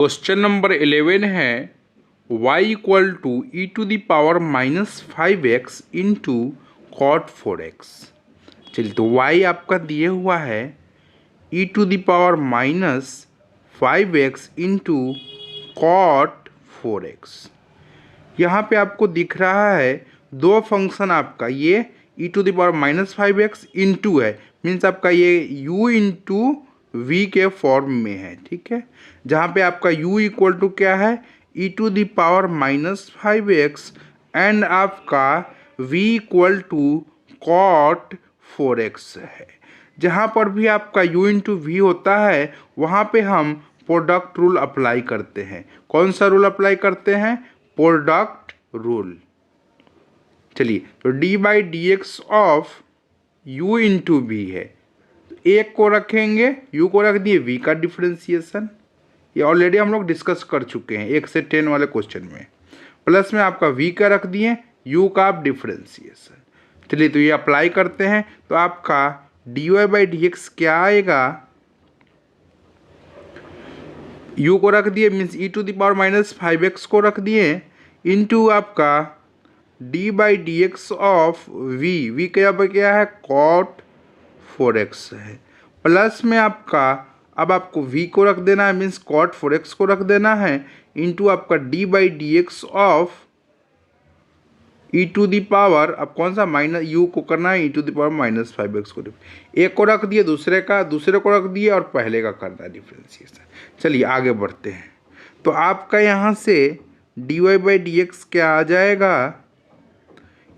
Question number 11 है y equal to e to the power -5x into cot 4x। चलिए, तो y आपका दिए हुआ है e to the power -5x into cot 4x। यहाँ पे आपको दिख रहा है दो फंक्शन आपका, ये e to the power -5x into है, मीन्स आपका ये u इंटू वी के फॉर्म में है। ठीक है, जहाँ पे आपका u इक्वल टू क्या है, e to the power -5x and आपका v equal to cot 4x है। जहाँ पर भी आपका u इंटू वी होता है वहाँ पे हम प्रोडक्ट रूल अप्लाई करते हैं। कौन सा रूल अप्लाई करते हैं? Product rule. चलिए, तो d by d x of u into v है, एक को रखेंगे, u को रख दिए, v का डिफ्रेंसिएशन, ये ऑलरेडी हम लोग डिस्कस कर चुके हैं 1 से 10 वाले क्वेश्चन में। प्लस में आपका v का रख दिए, u का आप डिफ्रेंसिएशन। चलिए, तो ये अप्लाई करते हैं, तो आपका d y by d x क्या आएगा, u को रख दिए means e to the power -5x को रख दिए इंटू आपका d by d x of v क्या है, कॉट 4x है। प्लस में आपका अब आपको v को रख देना है मीन्स कॉट 4x को रख देना है इंटू आपका d by d x of e to the power, अब कौन सा माइनस u को करना है, e to the power -5x को, एक को रख दिए, दूसरे को रख दिए और पहले का करना है डिफ्रेंसिएशन। चलिए आगे बढ़ते हैं, तो आपका यहाँ से d y by d x क्या आ जाएगा,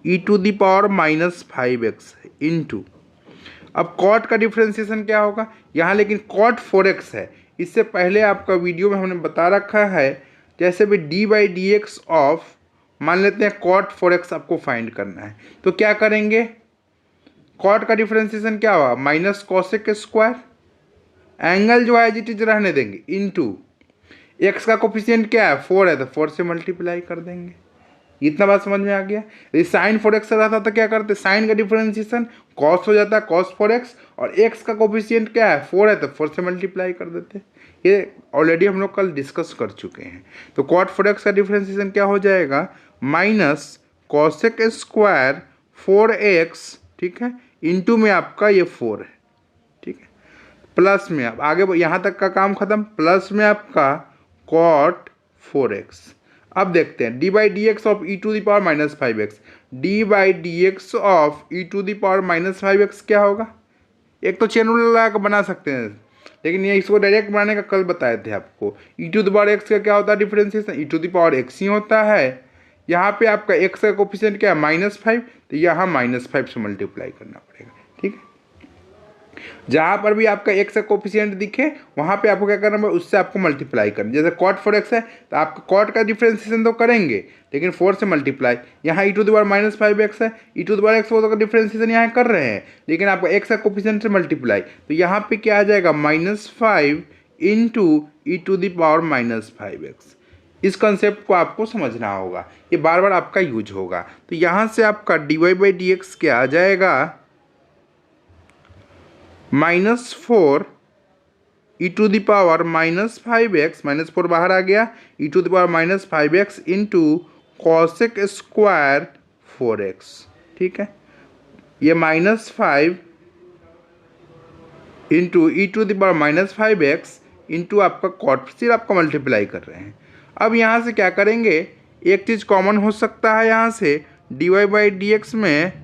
e to the power -5x into, अब कॉट का डिफ्रेंसिएशन क्या होगा यहाँ, लेकिन कॉट 4x है, इससे पहले आपका वीडियो में हमने बता रखा है, जैसे भी D by d x of, मान लेते हैं कॉट 4x आपको फाइंड करना है, तो क्या करेंगे, कॉट का डिफ्रेंसिएशन क्या होगा, माइनस कॉसेक स्क्वायर, एंगल जो है एज इट इज रहने देंगे, इंटू एक्स का कोफिशिएंट क्या है, 4 है, तो 4 से मल्टीप्लाई कर देंगे। इतना बात समझ में आ गया। यदि साइन 4x रहता तो क्या करते, साइन का डिफरेंशिएशन कॉस हो जाता है, कॉस 4x, और x का कोफिशिएंट क्या है, 4 है, तो 4 से मल्टीप्लाई कर देते। ये ऑलरेडी हम लोग कल डिस्कस कर चुके हैं। तो कॉट 4x का डिफरेंशिएशन क्या हो जाएगा, माइनस कॉसेक स्क्वायर 4x, ठीक है, इंटू में आपका ये 4 है, ठीक है, प्लस में आप आगे यहाँ तक का काम खत्म, प्लस में आपका कॉट 4x। अब देखते हैं d by d x of e to the power -5x, d by d x of e to the power -5x क्या होगा, एक तो चेन रूल लगा कर बना सकते हैं, लेकिन ये इसको डायरेक्ट बनाने का कल बताए थे आपको। E to the power x का क्या होता है differentiation, e to the power x ही होता है। यहाँ पे आपका x का कोफिशिएंट क्या है, -5, तो यहाँ -5 से मल्टीप्लाई करना पड़ेगा। ठीक है, जहाँ पर भी आपका x का कोफिशिएंट दिखे वहाँ पे आपको क्या करना है, उससे आपको मल्टीप्लाई करना। जैसे कॉट 4x है तो आपका कॉट का डिफरेंशिएशन तो करेंगे, लेकिन 4 से मल्टीप्लाई। यहाँ e to the power -5x है, e to the power x का डिफरेंशिएशन यहाँ कर रहे हैं, लेकिन आपका x का कोफिशिएंट से मल्टीप्लाई, तो यहाँ पे क्या आ जाएगा, -5 into e to the power -5x। इस कंसेप्ट को आपको समझना होगा, ये बार बार आपका यूज होगा। तो यहाँ से आपका d y by d x क्या आ जाएगा, -4 e to the power -5x, -4 बाहर आ गया, e to the power -5x into cosec square 4x। ठीक है, ये -5 into e to the power -5x into आपका कॉट, सिर्फ आपका मल्टीप्लाई कर रहे हैं। अब यहाँ से क्या करेंगे, एक चीज़ कॉमन हो सकता है, यहाँ से d y by d x में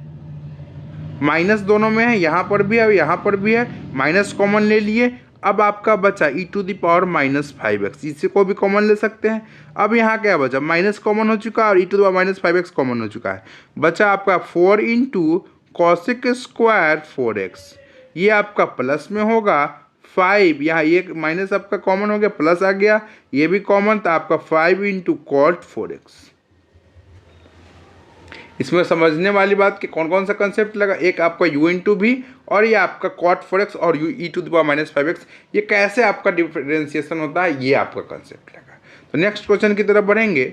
माइनस दोनों में है, यहाँ पर भी है, यहाँ पर भी है, माइनस कॉमन ले लिए। अब आपका बचा e to the power -5x, इसी को भी कॉमन ले सकते हैं। अब यहाँ क्या बचा, माइनस कॉमन हो चुका है और e to the power -5x common हो चुका है, बचा आपका 4 इंटू कॉसेक स्क्वायर 4x, ये आपका प्लस में होगा 5, यहाँ ये माइनस आपका कॉमन हो गया, प्लस आ गया, ये भी कॉमन, तो आपका 5 इंटू कॉट 4x। इसमें समझने वाली बात कि कौन कौन सा कंसेप्ट लगा, एक आपका u इंटू भी, और ये आपका कॉट 4x और u e to the power -5x, ये कैसे आपका डिफरेंशिएशन होता है, ये आपका कंसेप्ट लगा। तो नेक्स्ट क्वेश्चन की तरफ बढ़ेंगे।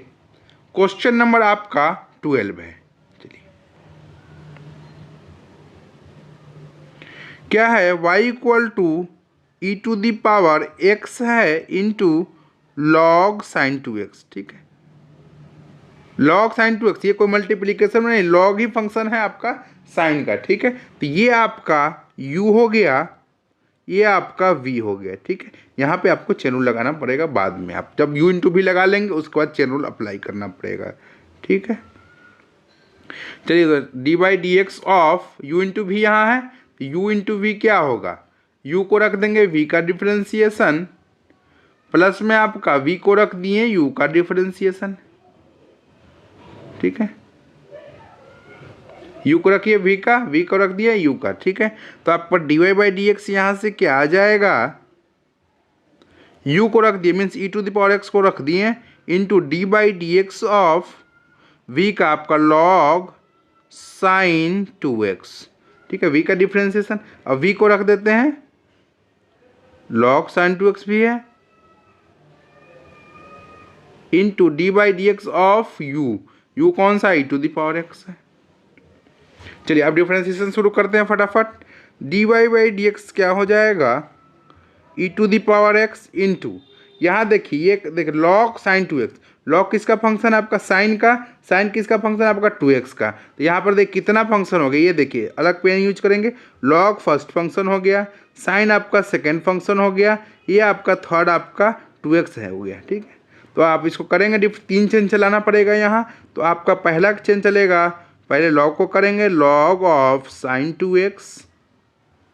क्वेश्चन नंबर आपका 12 है। चलिए, क्या है, y equal to e to the power x है इंटू log sin 2x, ठीक है, log sin 2x, ये कोई मल्टीप्लीकेशन में नहीं, log ही फंक्शन है आपका साइन का, ठीक है। तो ये आपका u हो गया, ये आपका v हो गया, ठीक है। यहाँ पे आपको चेन रूल लगाना पड़ेगा बाद में, आप जब u इंटू भी लगा लेंगे उसके बाद चेन रूल अप्लाई करना पड़ेगा, ठीक है। चलिए तो d by d x of u into v यहाँ है, u इंटू वी क्या होगा, u को रख देंगे v का डिफ्रेंसिएशन, प्लस में आपका v को रख दिए u का डिफ्रेंसिएशन, ठीक है। u को रखिए v का, v को रख दिया u का, ठीक है। तो आपका d y by d x यहाँ से क्या आ जाएगा, u को रख दिए means e to the power x को रख दिए into d by d x of v का आपका log साइन 2x, ठीक है, v का डिफ्रेंसिएशन। अब v को रख देते हैं, log साइन 2x भी है, into d by d x of u कौन सा e to the power x है। चलिए अब डिफ्रेंसिएशन शुरू करते हैं फटाफट। D y by d x क्या हो जाएगा, e to the power x into, यहाँ देखिए ये देखिए log साइन 2x, log किसका फंक्शन है आपका साइन का, साइन किसका फंक्शन है आपका 2x का। तो यहाँ पर देखिए कितना फंक्शन हो गया, ये देखिए अलग पेन यूज करेंगे, log फर्स्ट फंक्शन हो गया, साइन आपका सेकेंड फंक्शन हो गया, ये आपका थर्ड आपका 2x है हो गया, ठीक है। तो आप इसको करेंगे, तीन चेन चलाना पड़ेगा यहाँ। तो आपका पहला चेन चलेगा, पहले log को करेंगे log ऑफ साइन 2x,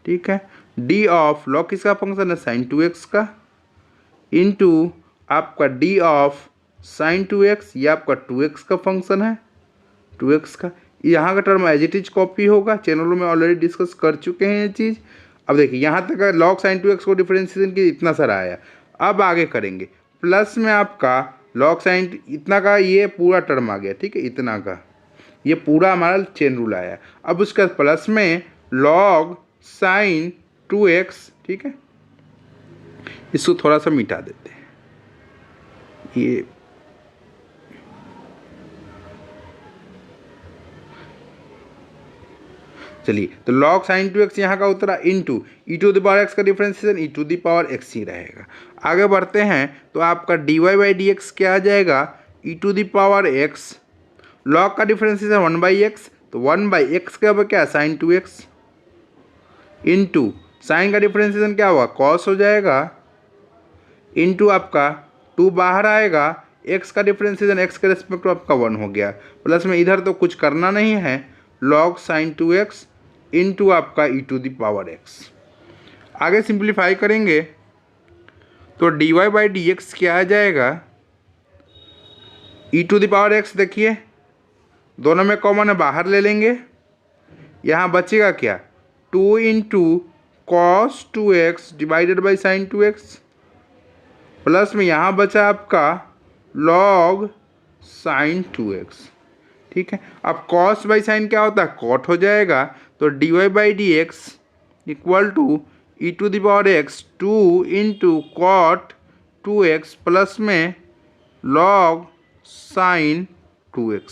ठीक है, डी ऑफ log किसका फंक्शन है साइन 2x का, इंटू आपका डी ऑफ साइन 2x, ये आपका 2x का फंक्शन है, 2x का, यहाँ का term as it is copy होगा, चैनलों में ऑलरेडी डिस्कस कर चुके हैं ये चीज़। अब देखिए यहाँ तक log साइन 2x को डिफरेंशिएशन की इतना सारा आया, अब आगे करेंगे प्लस में आपका log साइन इतना का ये पूरा टर्म आ गया, ठीक है, इतना का ये पूरा हमारा चेन रूल आया। अब उसका प्लस में log साइन 2x, ठीक है, इसको थोड़ा सा मिटा देते हैं, ये चलिए तो log साइन 2x यहाँ का उतरा into e to the power x का differentiation e to the power x ही रहेगा। आगे बढ़ते हैं तो आपका d y by d x क्या आ जाएगा, e to the power x, log का डिफरेंशिएशन 1/x, तो 1/x के ऊपर क्या साइन 2x, इंटू साइन का डिफरेंशिएशन क्या होगा cos हो जाएगा, इंटू आपका 2 बाहर आएगा, x का डिफरेंशिएशन x के रेस्पेक्ट आपका 1 हो गया, प्लस में इधर तो कुछ करना नहीं है, log साइन 2x इंटू आपका e to the power x। आगे सिंप्लीफाई करेंगे तो d y by d x क्या आ जाएगा, e to the power x, देखिए दोनों में कॉमन है बाहर ले लेंगे, यहाँ बचेगा क्या 2 into cos 2x divided by sine 2x, plus में यहाँ बचा आपका log साइन 2x, ठीक है। अब cos बाई साइन क्या होता है cot हो जाएगा, तो d y by d x equal to e to the power x 2 into cot 2x plus में log साइन 2x।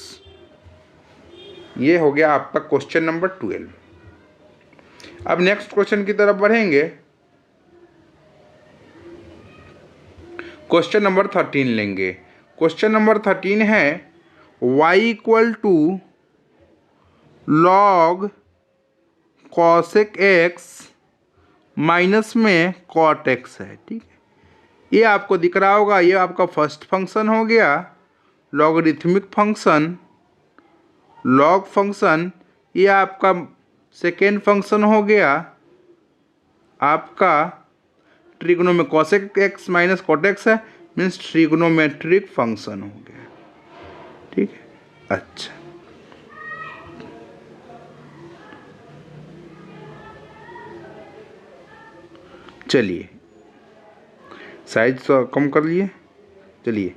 ये हो गया आपका क्वेश्चन नंबर 12। अब नेक्स्ट क्वेश्चन की तरफ बढ़ेंगे, क्वेश्चन नंबर 13 लेंगे। क्वेश्चन नंबर 13 है y equal to log cosec x minus में कॉट x है, ठीक है। ये आपको दिख रहा होगा, ये आपका फर्स्ट फंक्शन हो गया, लॉगरिथमिक फंक्शन, लॉग फंक्शन, ये आपका सेकेंड फंक्शन हो गया आपका trigonometric, cosec x minus cot x है मीन्स ट्रिग्नोमेट्रिक फंक्शन हो गया, ठीक है। अच्छा चलिए साइज तो कम कर लिए, चलिए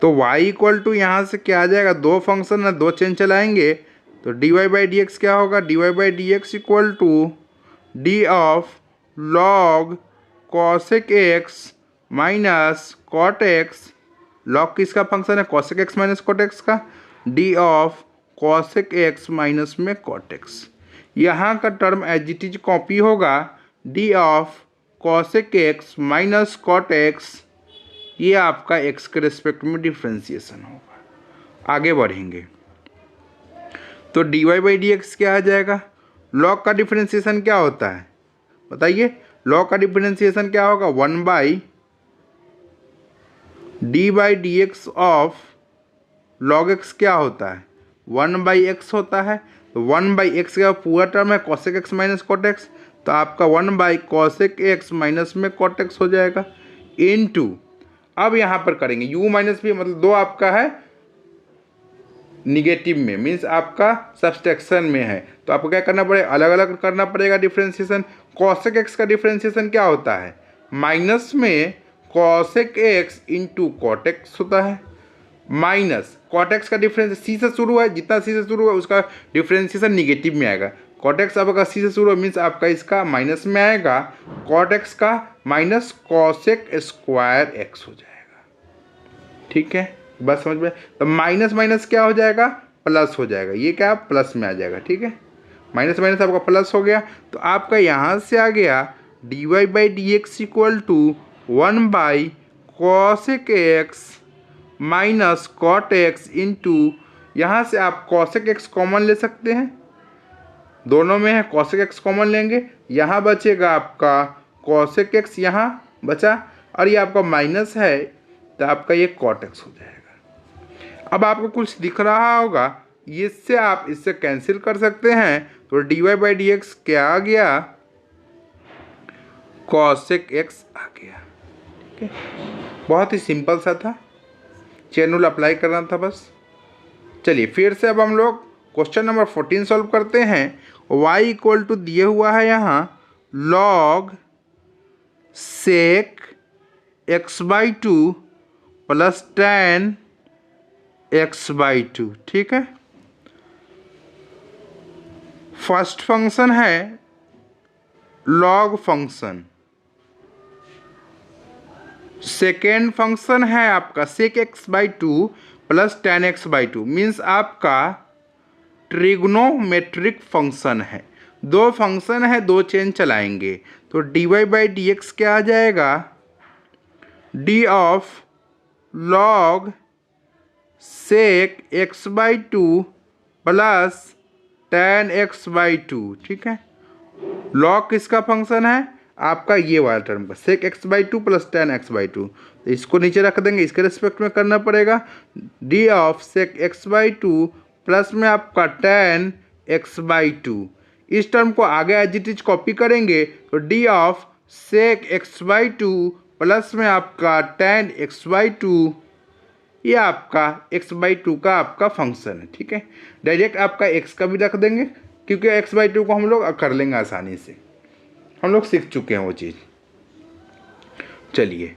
तो y इक्वल टू यहाँ से क्या आ जाएगा, दो फंक्शन है, दो चेन चलाएंगे तो d y by d x क्या होगा, d y by d x equal to d of log cosec x minus cot x, log किसका फंक्शन है cosec x minus cot x का, d of cosec x minus में cot x. यहाँ का term as it is copy होगा, d of cosec x minus cot x ये आपका x के रिस्पेक्ट में डिफ्रेंसिएशन होगा। आगे बढ़ेंगे तो dy बाई डी एक्स क्या आ जाएगा। लॉग का डिफ्रेंसिएशन क्या होता है बताइए। लॉग का डिफ्रेंसिएशन क्या होगा, 1 by D by d x of log x क्या होता है, 1 बाई एक्स होता है। तो 1 बाई एक्स का पूरा टर्म है cosec x minus cot x, तो आपका 1 बाई कॉसेक एक्स माइनस में कॉट एक्स हो जाएगा इनटू, अब यहाँ पर करेंगे u माइनस भी, मतलब 2 आपका है निगेटिव में, मीन्स आपका सब्सट्रैक्शन में है, तो आपको क्या करना पड़ेगा, अलग अलग करना पड़ेगा डिफ्रेंशिएशन। कॉसेक एक्स का डिफ्रेंशिएशन क्या होता है, माइनस में cosec x into cot x होता है, माइनस कॉट एक्स का डिफरेंस सी से शुरू है, जितना सी से शुरू है उसका डिफ्रेंशिएशन निगेटिव में आएगा। कॉट एक्स आपका सी से शुरू है मीन्स आपका इसका माइनस में आएगा, कॉट एक्स का माइनस कॉसेक स्क्वायर एक्स हो जाएगा। ठीक है, बस समझ में। तो माइनस माइनस क्या हो जाएगा, प्लस हो जाएगा, ये क्या प्लस में आ जाएगा। ठीक है, माइनस माइनस आपका प्लस हो गया, तो आपका यहाँ से आ गया d y by d x equal to 1 by cosec x minus cot x into, यहाँ से आप कॉसेक एक्स कॉमन ले सकते हैं, दोनों में है कॉसेक एक्स कॉमन लेंगे, यहाँ बचेगा आपका कॉसेक एक्स यहाँ बचा, और ये आपका माइनस है तो आपका ये कॉट एक्स हो जाएगा। अब आपको कुछ दिख रहा होगा, इससे आप इससे कैंसिल कर सकते हैं, तो d y by d x क्या आ गया, कॉसेक एक्स आ गया। ठीक है, बहुत ही सिंपल सा था, चेन रूल अप्लाई करना था बस। चलिए फिर से अब हम लोग क्वेश्चन नंबर 14 सॉल्व करते हैं। y इक्वल टू दिए हुआ है यहाँ log sec x by two plus tan x by two. ठीक है, फर्स्ट फंक्शन है log फंक्शन, सेकेंड फंक्शन है आपका sec x by two plus tan x by two, means आपका ट्रिग्नोमेट्रिक फंक्शन है। 2 फंक्शन है, 2 चेन चलाएंगे, तो d y by d x क्या आ जाएगा, d of log sec x by two plus tan x by two. ठीक है, लॉग किसका फंक्शन है, आपका ये वाला टर्म का sec x by two plus tan x by two, तो इसको नीचे रख देंगे, इसके रिस्पेक्ट में करना पड़ेगा d of sec x by two plus में आपका टेन एक्स बाई टू। इस टर्म को आगे एज इट इज कॉपी करेंगे, तो d of sec x by two plus में आपका टेन एक्स बाई टू, ये आपका एक्स बाई टू का आपका फंक्शन है। ठीक है, डायरेक्ट आपका एक्स का भी रख देंगे, क्योंकि एक्स बाई टू को हम लोग कर लेंगे आसानी से, हम लोग सीख चुके हैं वो चीज़। चलिए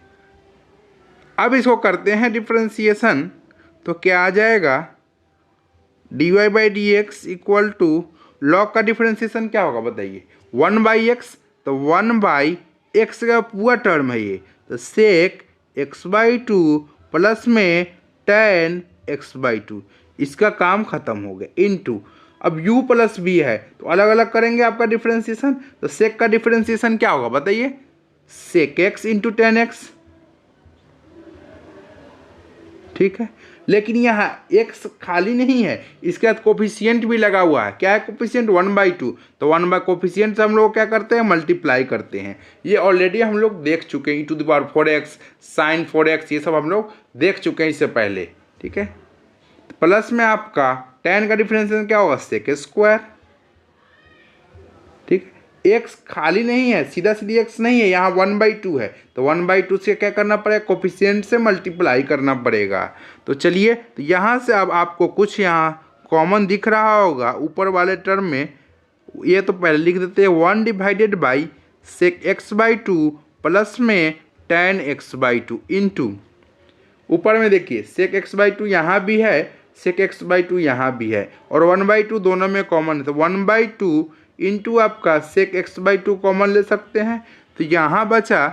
अब इसको करते हैं डिफ्रेंसिएशन, तो क्या आ जाएगा, d y by d x equal to log का डिफ्रेंसिएशन क्या होगा बताइए, 1 बाई एक्स, तो 1 बाई एक्स का पूरा टर्म है ये, तो sec x by two plus में टेन एक्स बाई टू, इसका काम खत्म हो गया इनटू, अब u प्लस बी है तो अलग अलग करेंगे आपका डिफ्रेंसिएशन, तो सेक का डिफ्रेंसिएशन क्या होगा बताइए, sec x into tan x. ठीक है, लेकिन यहाँ x खाली नहीं है, इसके बाद कोफिशिएंट भी लगा हुआ है, क्या है कोफिशिएंट, 1 बाई टू, तो 1 बाई कोफिशिएंट से हम लोग क्या करते हैं, मल्टीप्लाई करते हैं, ये ऑलरेडी हम लोग देख चुके हैं, e to the power 4x sine 4x, ये सब हम लोग देख चुके हैं इससे पहले। ठीक है, प्लस में आपका टेन का डिफरेंशिएशन क्या होगा, सेक स्क्वायर। ठीक, एक्स खाली नहीं है, सीधा सीधी एक्स नहीं है, यहाँ 1 बाई टू है, तो 1 बाई टू से क्या करना पड़ेगा, कोफिशिएंट से मल्टीप्लाई करना पड़ेगा। तो चलिए, तो यहाँ से अब आपको कुछ यहाँ कॉमन दिख रहा होगा ऊपर वाले टर्म में, ये तो पहले लिख देते हैं 1 divided by sec x by two plus में ten x by two into, ऊपर में देखिए सेक एक्स बाई टू यहाँ भी है, सेक एक्स बाई टू यहाँ भी है, और 1 बाई टू दोनों में कॉमन है, तो 1 बाई टू इंटू आपका sec x by two common ले सकते हैं, तो यहाँ बचा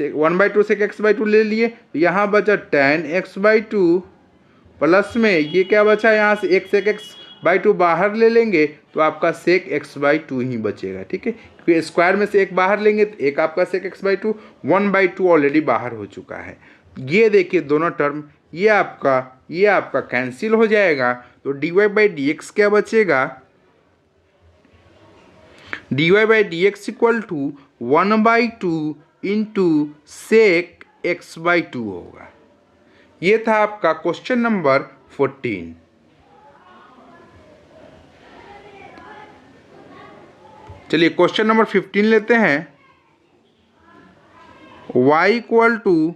1 by two sec x by two ले लिए, तो यहाँ बचा tan x by two plus में ये क्या बचा, यहाँ से एक सेक एक्स बाई टू बाहर ले लेंगे तो आपका सेक एक्स बाई टू ही बचेगा। ठीक है, क्योंकि स्क्वायर में से एक बाहर लेंगे तो एक आपका sec x by two, 1 by two already बाहर हो चुका है, ये देखिए दोनों टर्म ये आपका कैंसिल हो जाएगा, तो dy बाई डी एक्स क्या बचेगा, dy by d x equal to 1/2 into sec x/2 होगा। ये था आपका क्वेश्चन नंबर 14। चलिए क्वेश्चन नंबर 15 लेते हैं। y equal to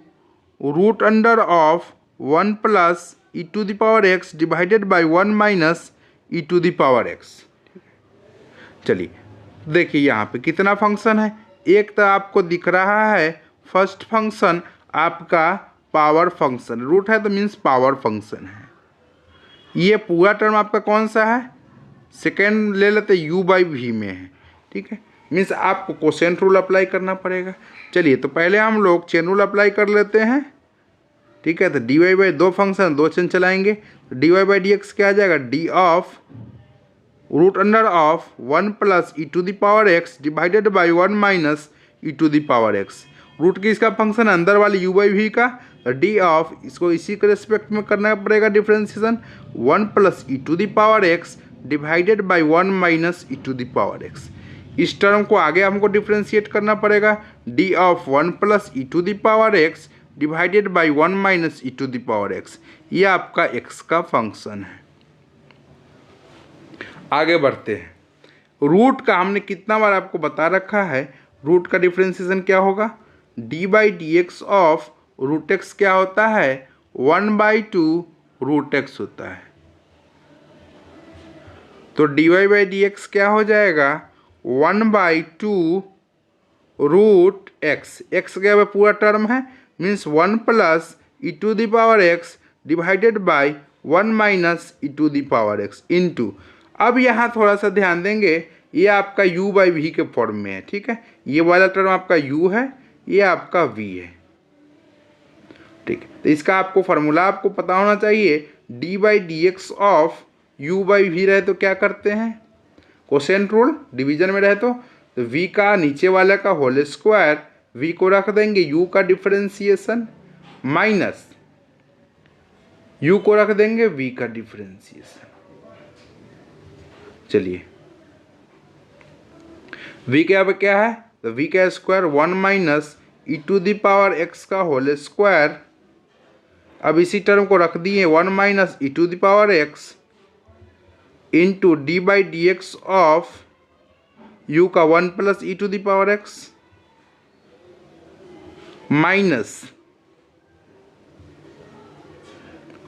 root under of 1 plus e to the power x divided by 1 minus e to the power x. चलिए देखिए यहाँ पे कितना फंक्शन है। एक तो आपको दिख रहा है फर्स्ट फंक्शन आपका पावर फंक्शन, रूट है तो मीन्स पावर फंक्शन है। ये पूरा टर्म आपका कौन सा है, सेकेंड ले लेते u बाई वी में है, ठीक है। मीन्स आपको कोसेंट रूल अप्लाई करना पड़ेगा। चलिए तो पहले हम लोग चेन रूल अप्लाई कर लेते हैं, ठीक है। तो डी वाई बाई दो फंक्शन दो चेन चलाएंगे, तो d y by d x क्या आ जाएगा, d of root under of 1 plus e to the power x divided by 1 minus e to the power x. Root की इसका फंक्शन अंदर वाले u बाई वी का, डी ऑफ इसको इसी के रिस्पेक्ट में करना पड़ेगा differentiation, 1 plus e to the power x divided by 1 minus e to the power x. इस टर्म को आगे हमको डिफ्रेंशिएट करना पड़ेगा, d of 1 plus e to the power x divided by 1 minus e to the power x. ये आपका x का function है। आगे बढ़ते हैं। रूट का हमने कितना बार आपको बता रखा है, रूट का डिफ्रेंसिएशन क्या होगा, d by d x of root x क्या होता है, 1/2 रूट एक्स होता है। तो d y by d x क्या हो जाएगा, 1/2 रूट एक्स। एक्स क्या है पूरा टर्म है, means 1 plus e to the power x divided by 1 minus e to the power x into. अब यहाँ थोड़ा सा ध्यान देंगे, ये आपका u बाई वी के फॉर्म में है, ठीक है। ये वाला टर्म आपका u है, ये आपका v है, ठीक है। तो इसका आपको फार्मूला आपको पता होना चाहिए, d by d x of u by v रहे तो क्या करते हैं, कोसेंट रूल, डिवीजन में रहे तो v का नीचे वाले का होल स्क्वायर, v को रख देंगे u का डिफरेंशिएशन माइनस u को रख देंगे v का डिफरेंशिएशन। चलिए v क्या है, तो v का square 1 minus e to the power x का होल स्क्वायर। अब इसी टर्म को रख दिए 1 minus e to the power x into d by d x of u का 1 plus e to the power x minus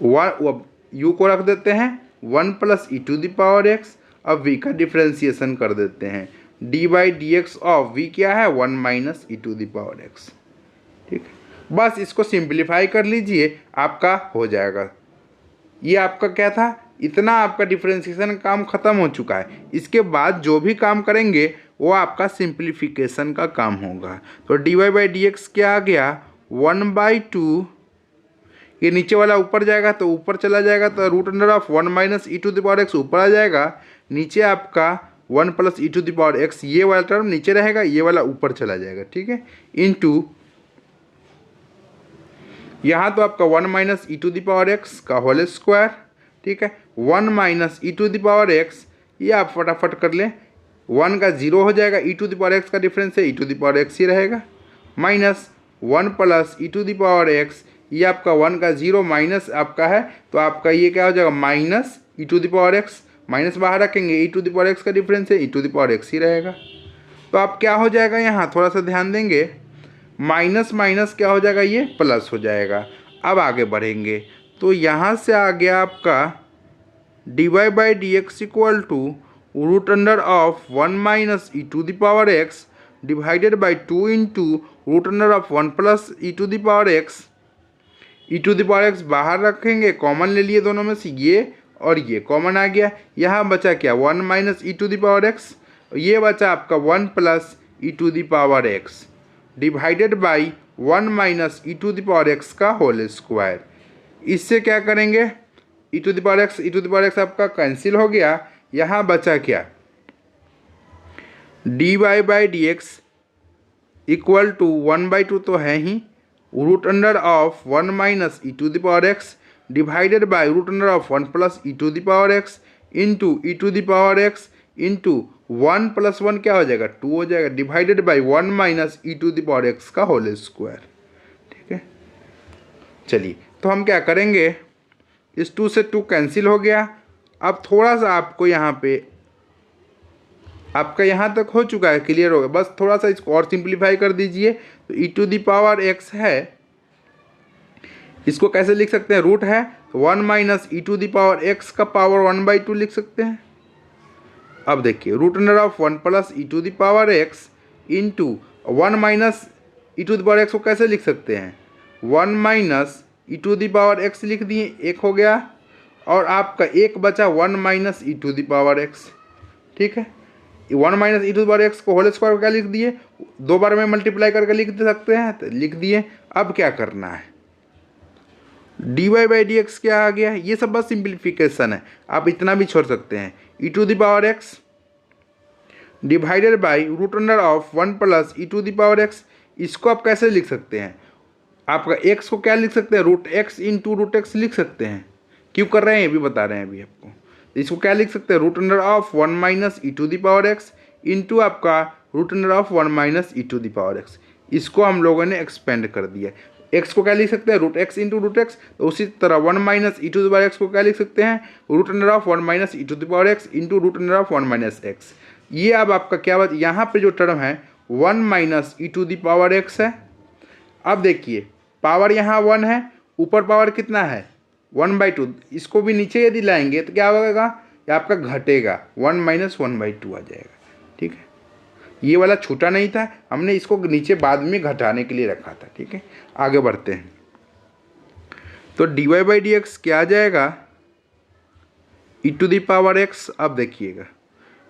u को रख देते हैं 1 plus e to the power x। अब v का डिफ्रेंशिएशन कर देते हैं, d by d x of v क्या है, 1 minus e to the power x, ठीक है। बस इसको सिंप्लीफाई कर लीजिए, आपका हो जाएगा। ये आपका क्या था, इतना आपका डिफ्रेंशिएशन काम खत्म हो चुका है। इसके बाद जो भी काम करेंगे वो आपका सिंप्लीफिकेशन का काम होगा। तो d y by d x क्या आ गया, 1/2, ये नीचे वाला ऊपर जाएगा तो ऊपर चला जाएगा, तो root under of 1 minus e to the power x ऊपर आ जाएगा, नीचे आपका 1 plus e to the power x, ये वाला टर्म नीचे रहेगा, ये वाला ऊपर चला जाएगा, ठीक है। इंटू यहाँ तो आपका 1 minus e to the power x का होल स्क्वायर, ठीक है। 1 minus e to the power x, ये आप फटाफट कर लें, 1 का 0 हो जाएगा, e to the power x का डिफरेंस है, e to the power x ही रहेगा, minus 1 plus e to the power x, ये आपका 1 का 0 माइनस आपका है, तो आपका ये क्या हो जाएगा, minus e to the power x, minus बाहर रखेंगे, e to the power x का डिफरेंस है, e to the power x ही रहेगा। तो आप क्या हो जाएगा, यहाँ थोड़ा सा ध्यान देंगे, माइनस माइनस क्या हो जाएगा, ये प्लस हो जाएगा। अब आगे बढ़ेंगे तो यहाँ से आ गया आपका d y by d x equal to root under of 1 minus e to the power x divided by 2 into root under of 1 plus e to the power x. E to the power x बाहर रखेंगे, common ले लिए दोनों में से, ये और ये कॉमन आ गया। यहाँ बचा क्या, 1 minus e to the power x, ये बचा आपका 1 plus e to the power x divided by 1 minus e to the power x का होल स्क्वायर। इससे क्या करेंगे, e to the power x आपका कैंसिल हो गया। यहाँ बचा क्या, d y by d x equal to 1/2 तो है ही, root under of 1 minus e to the power x divided by root under of 1 plus e to the power x into e to the power x into 1 plus 1 क्या हो जाएगा 2 हो जाएगा divided by 1 minus e to the power x का whole square. ठीक है, चलिए तो हम क्या करेंगे, इस 2 से 2 कैंसिल हो गया। अब थोड़ा सा आपको यहाँ पे, आपका यहाँ तक हो चुका है, क्लियर हो गया, बस थोड़ा सा इसको और सिंप्लीफाई कर दीजिए। तो e to the power x है, इसको कैसे लिख सकते हैं, रूट है 1 minus e to the power x का पावर 1/2 लिख सकते हैं। अब देखिए root under of 1 plus e to the power x into 1 minus e to the power x को कैसे लिख सकते हैं, 1 minus e to the power x लिख दिए, एक हो गया, और आपका एक बचा 1 minus e to the power x. ठीक है, 1 minus e to the power x को होल स्क्वायर क्या लिख दिए, 2 बार में मल्टीप्लाई करके लिख दे सकते हैं, तो लिख दिए। अब क्या करना है, d y by d x क्या आ गया, ये सब बस सिंप्लीफिकेशन है, आप इतना भी छोड़ सकते हैं। E to the power x divided by root under of 1 plus e to the power x, इसको आप कैसे लिख सकते हैं, आपका एक्स को क्या लिख सकते हैं, root x into root x लिख सकते हैं। क्यों कर रहे हैं ये भी बता रहे हैं अभी आपको। इसको क्या लिख सकते हैं, root under of 1 minus e to the power x into आपका root under of 1 minus e to the power x. इसको हम लोगों ने एक्सपेंड कर दिया। एक्स को क्या लिख सकते हैं, root x into root x, तो उसी तरह 1 minus e to the power x को क्या लिख सकते हैं, root under of 1 minus e to the power x into root under of 1 minus x. ये अब आपका क्या बात, यहाँ पे जो टर्म है 1 minus e to the power x है। अब देखिए पावर यहाँ 1 है, ऊपर पावर कितना है 1/2, इसको भी नीचे यदि लाएंगे तो क्या होगा, ये आपका घटेगा 1 माइनस 1/2 आ जाएगा। ठीक है, ये वाला छूटा नहीं था, हमने इसको नीचे बाद में घटाने के लिए रखा था। ठीक है, आगे बढ़ते हैं। तो d y by d x क्या आ जाएगा, e to the power x. अब देखिएगा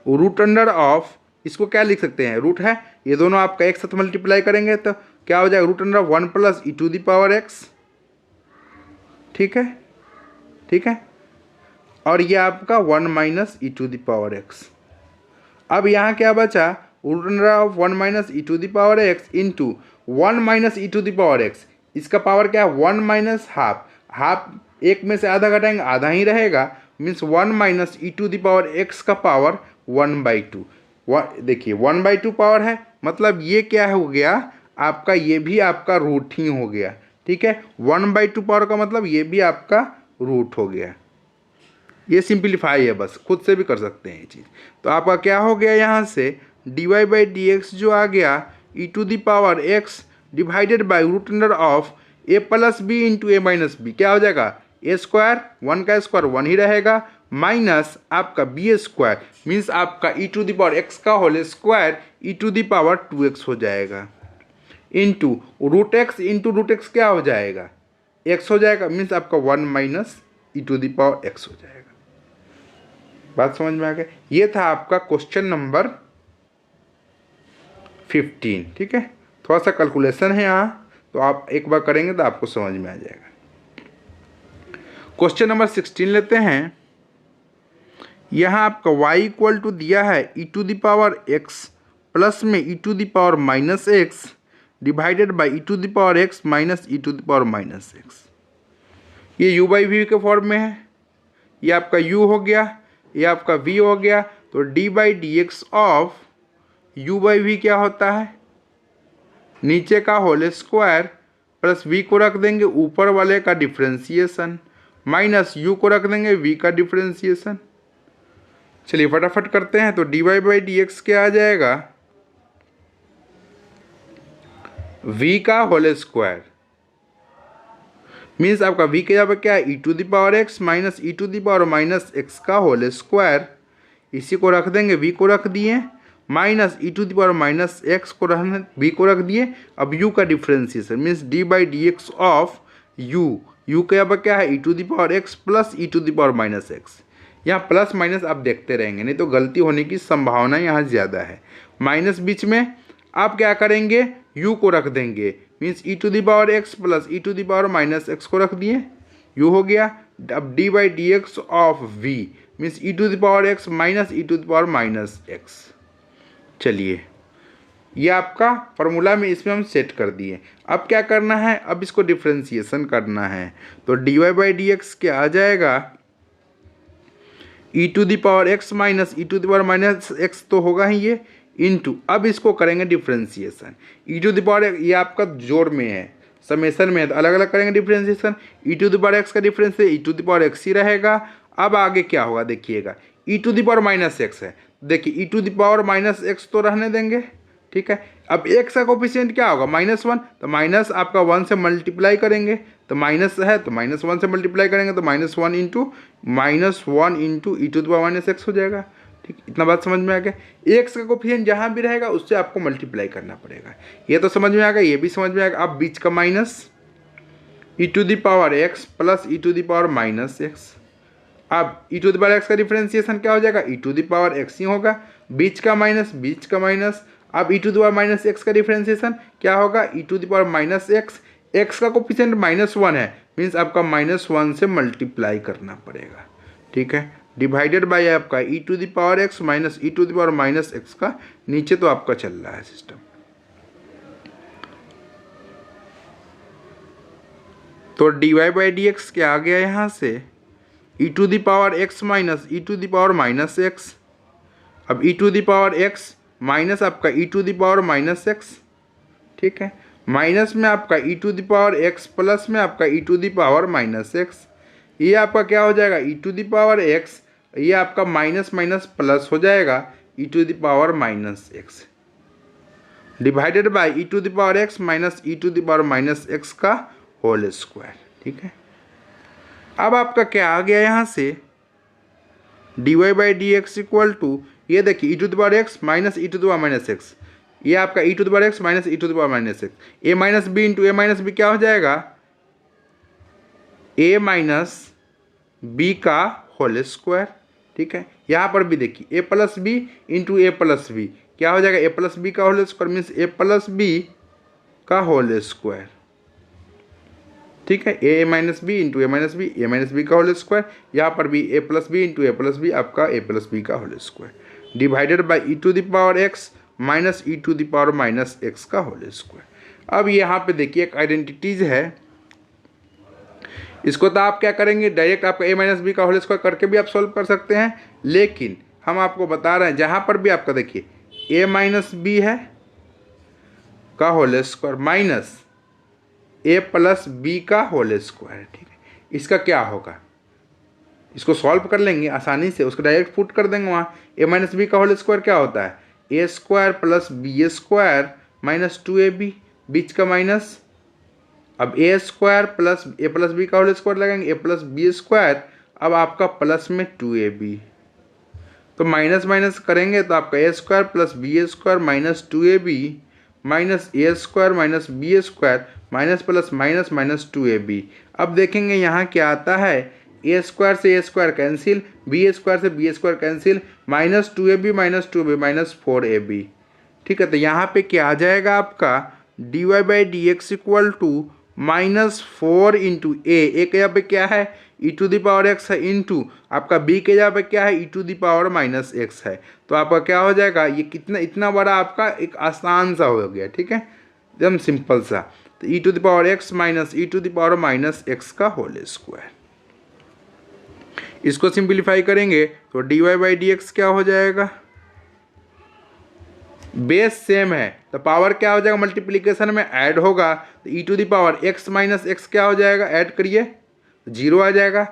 रूट अंडर ऑफ, इसको क्या लिख सकते हैं, रूट है, ये दोनों आपका एक साथ मल्टीप्लाई करेंगे तो क्या हो जाएगा, root under of 1 plus e to the power x. ठीक है, ठीक है, और ये आपका 1 minus e to the power x. अब यहाँ क्या बचा, root under of 1 minus e to the power x into 1 minus e to the power x, इसका पावर क्या है 1 माइनस हाफ, हाफ एक में से आधा घटाएंगे आधा ही रहेगा, means 1 minus e to the power x का पावर 1/2। देखिए 1/2 पावर है, मतलब ये क्या हो गया आपका, ये भी आपका रूट ही हो गया। ठीक है, 1/2 पावर का मतलब ये भी आपका रूट हो गया। ये सिंप्लीफाई है, बस खुद से भी कर सकते हैं ये चीज़। तो आपका क्या हो गया, यहाँ से d y by d x जो आ गया e to the power x divided by root under of a plus b into a minus b, क्या हो जाएगा ए स्क्वायर, 1 का स्क्वायर 1 ही रहेगा, माइनस आपका बी स्क्वायर, मीन्स आपका e to the power x का whole square e to the power 2x हो जाएगा, into root x into root x क्या हो जाएगा एक्स हो जाएगा, मीन्स आपका 1 minus e to the power x हो जाएगा। बात समझ में आ गया। ये था आपका क्वेश्चन नंबर 15। ठीक है, थोड़ा सा कैलकुलेशन है यहाँ, तो आप एक बार करेंगे तो आपको समझ में आ जाएगा। क्वेश्चन नंबर 16 लेते हैं। यहाँ आपका y इक्वल टू दिया है e to the power x plus में e to the power minus x divided by e to the power x minus e to the power minus x. ये u by v के form में है, ये आपका u हो गया, ये आपका v हो गया। तो d by d x of u by v क्या होता है, नीचे का होल स्क्वायर प्लस v को रख देंगे ऊपर वाले का डिफ्रेंसिएशन, माइनस u को रख देंगे v का डिफ्रेंसिएशन। चलिए फटाफट करते हैं। तो d y by d x क्या आ जाएगा, v का होल स्क्वायर, मीन्स आपका v के यहाँ पर क्या है e to the power x minus e to the power minus x का होल स्क्वायर, इसी को रख देंगे, v को रख दिए, minus e to the power minus x को रहने v को रख दिए। अब u का differentiation means d by d x of u के यहाँ पर क्या है e to the power x plus e to the power minus x. यहाँ प्लस माइनस आप देखते रहेंगे, नहीं तो गलती होने की संभावना यहाँ ज़्यादा है। माइनस बीच में आप क्या करेंगे, u को रख देंगे, means e to the power x plus e to the power minus x को रख दिए, u हो गया। अब d by d x of v means e to the power x minus e to the power minus x. चलिए ये आपका formula में इसमें हम सेट कर दिए। अब क्या करना है, अब इसको डिफ्रेंसिएशन करना है। तो dy बाई डी एक्स क्या आ जाएगा, e to the power x minus e to the power minus x तो होगा ही ये, इनटू अब इसको करेंगे differentiation. E to the power ये आपका जोड़ में है, समेसन में है, तो अलग अलग करेंगे differentiation. E to the power x का डिफरेंस है, e to the power x ही रहेगा। अब आगे क्या होगा देखिएगा, e to the power minus x है, देखिए e to the power minus x तो रहने देंगे, ठीक है। अब एक्स का कोफिशिएंट क्या होगा, -1, तो माइनस आपका 1 से मल्टीप्लाई करेंगे, तो माइनस है तो -1 से मल्टीप्लाई करेंगे तो -1 into e to the power minus x हो जाएगा, ठीक। इतना बात समझ में आ गया। एक्स का कोफिशिएंट जहाँ भी रहेगा उससे आपको मल्टीप्लाई करना पड़ेगा, ये तो समझ में आ गया, ये भी समझ में आ गया। अब बीच का minus e to the power x plus e to the power minus x. अब e to the power x का डिफरेंशिएशन क्या हो जाएगा, e to the power x ही होगा, बीच का माइनस। अब e to the power minus x का डिफरेंशिएशन क्या होगा, e to the power minus x, x का कोफिशिएंट -1 है, मीन्स आपका -1 से मल्टीप्लाई करना पड़ेगा, ठीक है। डिवाइडेड बाय आपका e to the power x minus e to the power minus x का, नीचे तो आपका चल रहा है सिस्टम। तो dy बाई डी एक्स क्या आ गया यहाँ से, e to the power x minus e to the power minus x. अब e to the power x minus आपका e to the power minus x, ठीक है, माइनस में आपका e to the power x plus में आपका e to the power minus x. ये आपका क्या हो जाएगा, e to the power x, ये आपका माइनस माइनस प्लस हो जाएगा e to the power minus x, divided by e to the power x minus e to the power minus x का होल स्क्वायर, ठीक है। अब आपका क्या आ गया यहाँ से, dy by d x equal to, ये देखिए e to the power x minus e to the power minus x, ये आपका e to the power x minus e to the power minus x, a minus b into a minus b क्या हो जाएगा, a minus b का whole square, ठीक है। यहाँ पर भी देखिए a plus b into a plus b क्या हो जाएगा, ए प्लस बी का whole square means a plus b का होल स्क्वायर, ठीक है। A minus b into a minus b का होल स्क्वायर, यहाँ पर भी a plus b into a plus b आपका ए प्लस बी का whole square, divided by e to the power x minus e to the power minus x का whole square. अब यहाँ पे देखिए एक आइडेंटिटीज है, इसको तो आप क्या करेंगे, डायरेक्ट आपका ए माइनस बी का होल स्क्वायर करके भी आप सॉल्व कर सकते हैं, लेकिन हम आपको बता रहे हैं जहाँ पर भी आपका देखिए ए माइनस बी है का होल स्क्वायर माइनस ए प्लस बी का होल स्क्वायर, ठीक है। इसका क्या होगा, इसको सॉल्व कर लेंगे आसानी से, उसको डायरेक्ट पुट कर देंगे वहाँ। ए माइनस बी का होल स्क्वायर क्या होता है, a square plus b square minus 2ab, बीच का माइनस। अब a square plus a plus b का होल स्क्वायर लगाएंगे, ए प्लस बी स्क्वायर, अब आपका प्लस में 2ab, तो माइनस माइनस करेंगे तो आपका a square plus b square minus 2ab minus a square minus b square minus plus minus minus 2ab। अब देखेंगे यहाँ क्या आता है, ए स्क्वायर से a square cancel, b square से b square cancel, minus 2ab minus 2ab minus 4ab, ठीक है। तो यहाँ पे क्या आ जाएगा आपका dy by d x equal to -4 into a के यहाँ पे क्या है e to the power x है, इंटू आपका बी के यहाँ पे क्या है e to the power minus x है। तो आपका क्या हो जाएगा, ये कितना इतना बड़ा आपका एक आसान सा हो गया, ठीक है, एकदम सिंपल सा। तो e to the power x minus e to the power minus x का होल स्क्वायर, इसको सिंप्लीफाई करेंगे तो dy बाई डी एक्स क्या हो जाएगा, बेस सेम है तो पावर क्या हो जाएगा, मल्टीप्लिकेशन में ऐड होगा, तो e to the power x minus x क्या हो जाएगा, ऐड करिए 0 आ जाएगा,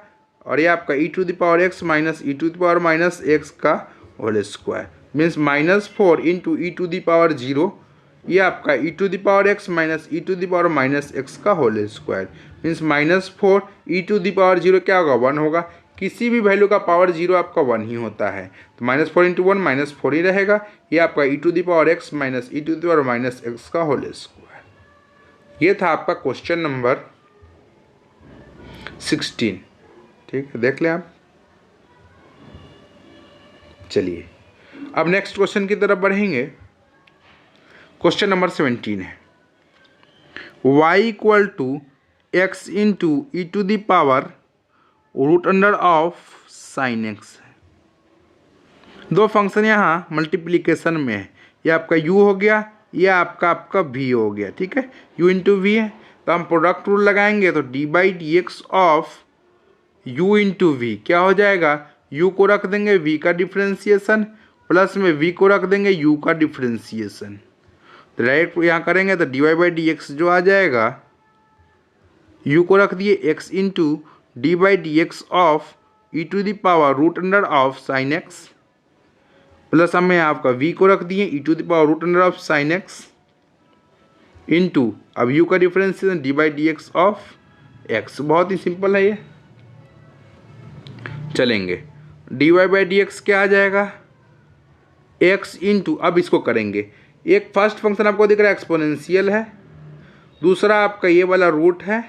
और ये आपका e to the power x minus e to the power minus x का whole square means -4 into e to the power 0, ये आपका e to the power x minus e to the power minus x का whole square means -4 e to the power 0 क्या होगा, 1 होगा। किसी भी value का पावर 0 आपका 1 ही होता है, तो -4 इंटू 1 -4 ही रहेगा, ये आपका e to the power x minus e to the power minus x का होल स्क्वायर। ये था आपका क्वेश्चन नंबर 16, ठीक है, देख लें आप। चलिए अब नेक्स्ट क्वेश्चन की तरफ बढ़ेंगे। क्वेश्चन नंबर 17 है, y equal to x into e to the power root under of sine x है। दो फंक्शन यहाँ मल्टीप्लिकेशन में है, ये आपका u हो गया ये आपका आपका वी हो गया, ठीक है, u इंटू वी है। तो हम प्रोडक्ट रूल लगाएंगे तो d by d x of u into v क्या हो जाएगा, u को रख देंगे v का डिफ्रेंसिएशन प्लस में v को रख देंगे u का डिफ्रेंसिएशन। तो डायरेक्ट यहाँ करेंगे तो d y by d x जो आ जाएगा, u को रख दिए x into d by d x of e to the power root under of sine x plus हमें आपका v को रख दिए e to the power root under of sine x into अब u का differentiation d by d x of x। बहुत ही simple है ये। चलेंगे d y by d x क्या आ जाएगा, x इंटू अब इसको करेंगे, एक फर्स्ट फंक्शन आपको दिख रहा है एक्सपोनेंशियल है, दूसरा आपका ये वाला रूट है,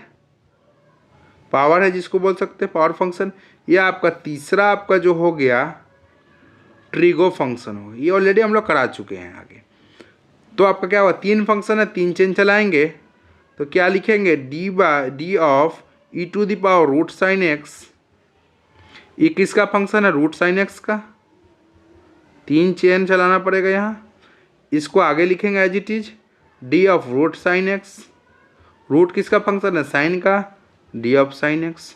पावर है जिसको बोल सकते हैं पावर फंक्शन, या आपका तीसरा आपका जो हो गया ट्रिगो फंक्शन हो, ये ऑलरेडी हम लोग करा चुके हैं आगे। तो आपका क्या हुआ, तीन फंक्शन है, तीन चेन चलाएंगे तो क्या लिखेंगे, d by d of e to the power root sine x, ये किसका फंक्शन है, रूट साइन एक्स का, तीन चेन चलाना पड़ेगा यहाँ। इसको आगे लिखेंगे as it is d of root sine x, root किसका फंक्शन है, साइन का, d of sine x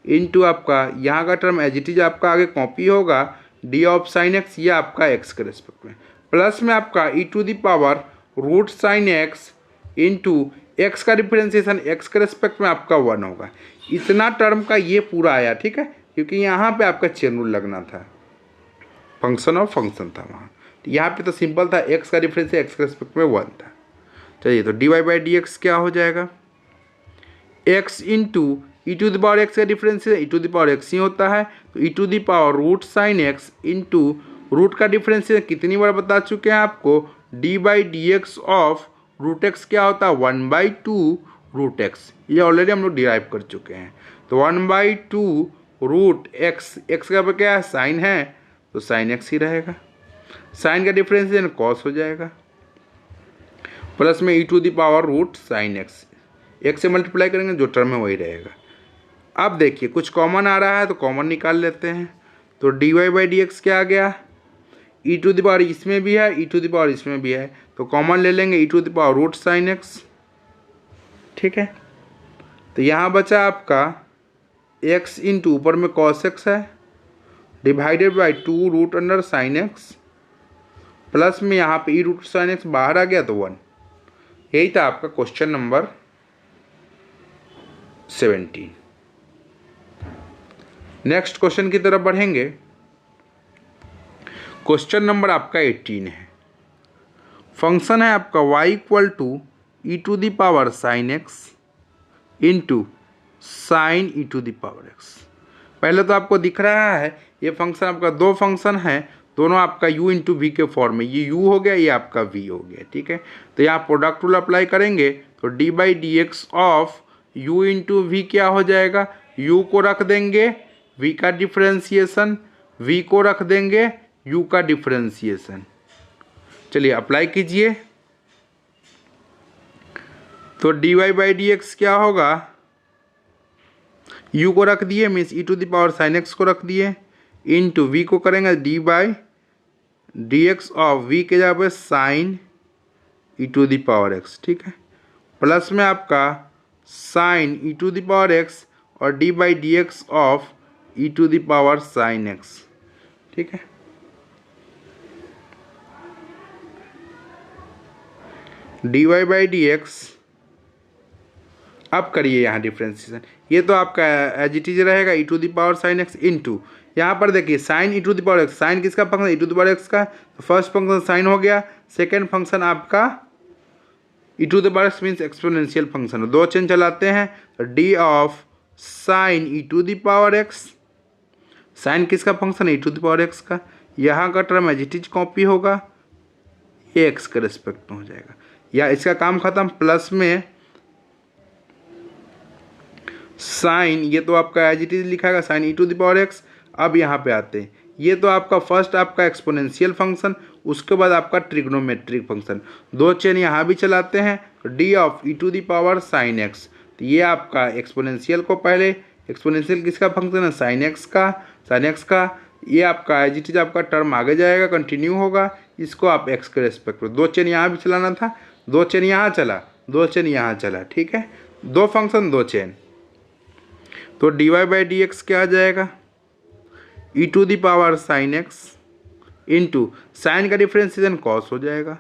into आपका यहाँ का टर्म एज इट इज आपका आगे कॉपी होगा डी ऑफ साइन एक्स, ये आपका एक्स के रेस्पेक्ट में, प्लस में आपका e to the power root sine x into x का डिफरेंशिएशन एक्स के रेस्पेक्ट में आपका 1 होगा। इतना टर्म का ये पूरा आया, ठीक है, क्योंकि यहाँ पे आपका चेन रूल लगना था, फंक्शन और फंक्शन था वहाँ, तो यहाँ पे तो सिंपल था, एक्स का डिफरेंस एक्स के रेस्पेक्ट में 1 था। चलिए तो d y by d x क्या हो जाएगा, x into e to the power x का difference e to the power x ही होता है, तो e to the power root sine x into root का डिफरेंस कितनी बार बता चुके हैं आपको, d by d x of root x क्या होता है 1/2 रूट एक्स, ये ऑलरेडी हम लोग डिराइव कर चुके हैं। तो 1/2 रूट एक्स, एक्स का क्या है साइन है, तो साइन एक्स ही रहेगा, साइन का डिफरेंस कॉस हो जाएगा, प्लस में e to the power root sine x, x से मल्टीप्लाई करेंगे जो टर्म है वही रहेगा। अब देखिए कुछ कॉमन आ रहा है तो कॉमन निकाल लेते हैं, तो d y by d x क्या आ गया, ई टू द पावर इसमें भी है, ई टू द पावर इसमें भी है, तो कॉमन ले लेंगे e to the power root sine x, ठीक है। तो यहाँ बचा आपका एक्स इंटू ऊपर में कॉस एक्स है divided by 2 root under sine x, plus में यहाँ पे ई रूट साइन एक्स बाहर आ गया तो 1। यही था आपका क्वेश्चन नंबर 17। नेक्स्ट क्वेश्चन की तरफ बढ़ेंगे। क्वेश्चन नंबर आपका 18 है। फंक्शन है आपका y equal to e to the power sine x into sine e to the power x. पहले तो आपको दिख रहा है ये फंक्शन आपका दो फंक्शन है, दोनों आपका u इंटू वी के फॉर्म में, ये u हो गया, ये आपका v हो गया, ठीक है। तो यहाँ प्रोडक्ट रूल अप्लाई करेंगे तो d by d x of u into v क्या हो जाएगा, u को रख देंगे v का डिफरेंशिएशन, v को रख देंगे u का डिफरेंशिएशन। चलिए अप्लाई कीजिए तो d y by d x क्या होगा, u को रख दिए means e to the power sine x को रख दिए इंटू वी को करेंगे d by d x of v के जगह पे sine e to the power x, ठीक है, प्लस में आपका sine e to the power x और d by d x of e to the power sine x, ठीक है। D y by d x अब करिए यहाँ डिफ्रेंसिएशन, ये तो आपका एज इट इज रहेगा e to the power sine x into यहाँ पर देखिए sine e to the power x, sine किसका function e to the power x का, तो फर्स्ट फंक्शन साइन हो गया, सेकेंड फंक्शन आपका e to the power x means exponential function, दो चेन चलाते हैं तो d of sine e to the power x, sine किसका function e to the power x का, यहाँ का term as it is copy होगा, ये एक्स के रेस्पेक्ट में हो जाएगा, या इसका काम खत्म, प्लस में साइन, ये तो आपका एज इट इज लिखा है sine e to the power x. अब यहाँ पे आते हैं, ये तो आपका फर्स्ट आपका एक्सपोनेंशियल फंक्शन, उसके बाद आपका ट्रिग्नोमेट्रिक फंक्शन, दो चेन यहाँ भी चलाते हैं तो d of e to the power sine x, तो ये आपका एक्सपोनेंशियल को पहले, एक्सपोनेंशियल किसका फंक्शन है साइन एक्स का, साइन एक्स का, ये आपका एज इट इज आपका टर्म आगे जाएगा कंटिन्यू होगा, इसको आप x के रेस्पेक्ट में, 2 चेन यहाँ भी चलाना था, 2 चेन यहाँ चला, 2 चेन यहाँ चला, ठीक है, 2 फंक्शन 2 चेन। तो dy बाई डी एक्स क्या आ जाएगा, e to the power sine x into sine का डिफ्रेंसिएशन कॉस हो जाएगा,